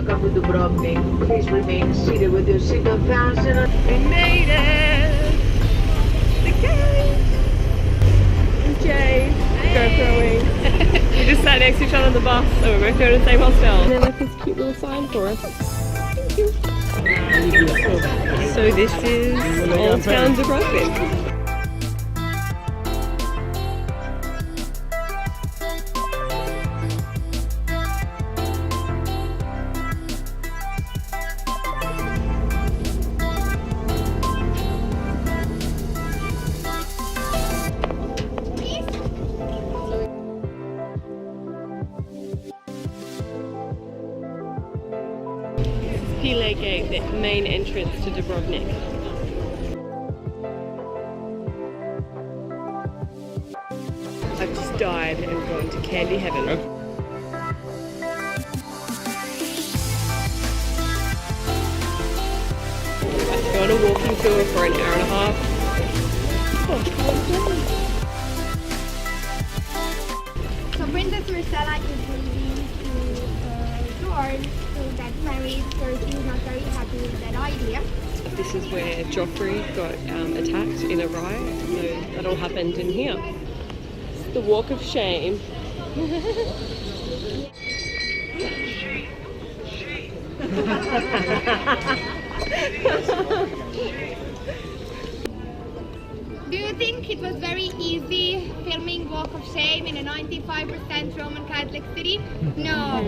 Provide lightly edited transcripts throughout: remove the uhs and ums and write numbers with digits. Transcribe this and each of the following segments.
welcome to Dubrovnik. Please remain seated with your seatbelt fastened. We made it! The gate! Jay, GoProing. We just sat next to each other on the bus, so we're both going to the same hostel. And they left this cute little sign for us. Thank you. So this is Old Town Dubrovnik. Pile Gate, the main entrance to Dubrovnik. I've just died and gone to candy heaven. I've gone a walking tour for an hour and a half. So Princess Marcella is leaving to George to get married, so she's not very happy with that idea. This is where Joffrey got attacked in a riot, so that all happened in here. It's the Walk of Shame. Do you think it was very easy filming Walk of Shame in a 95% Roman Catholic city? No.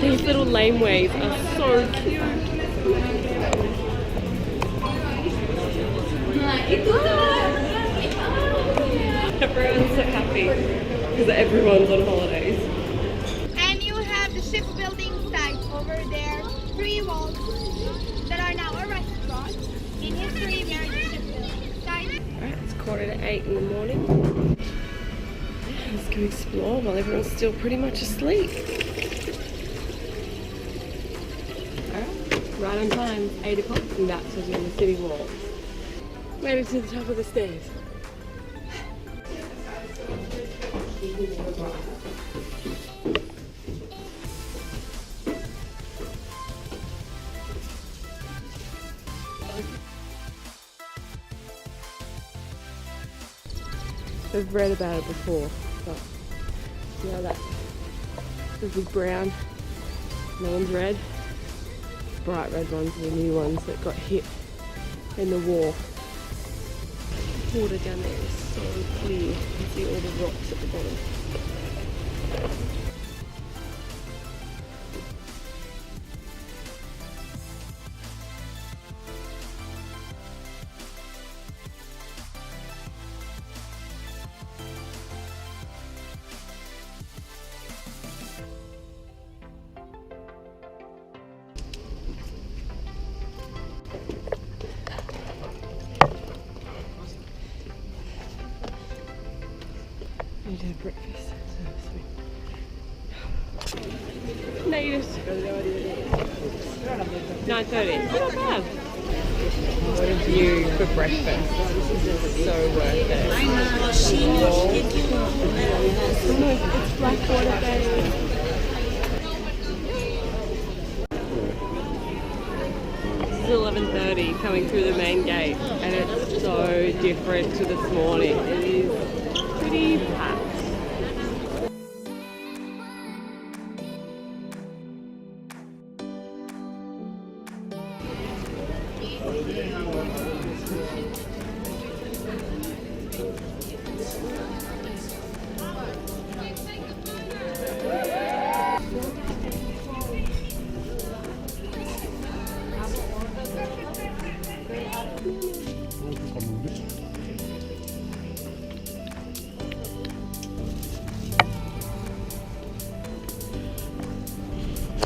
These little laneways are so cute. Everyone's so happy because everyone's on holidays. And you have the shipbuilding site over there, 3 walls that are now a restaurant. In history, we are the shipbuilding site. Alright, it's 7:45 in the morning. Let's go explore while everyone's still pretty much asleep. Right on time, 8 o'clock, and that's us in the city wall. Made it to the top of the stairs. I've read about it before, but you know that this is brown, no one's red. Bright red ones are the new ones that got hit in the war. The water down there is so clear. You can see all the rocks at the bottom. I need to have breakfast. Made it. 9:30. Not bad. What a view for breakfast. This is so worth it. It's Blackwater Bay. This is 11:30 coming through the main gate, and it's so different to this morning. It is pretty packed.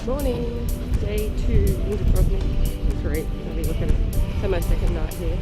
Morning, day 2 in Dubrovnik. Great, I'll be looking. So my second night here.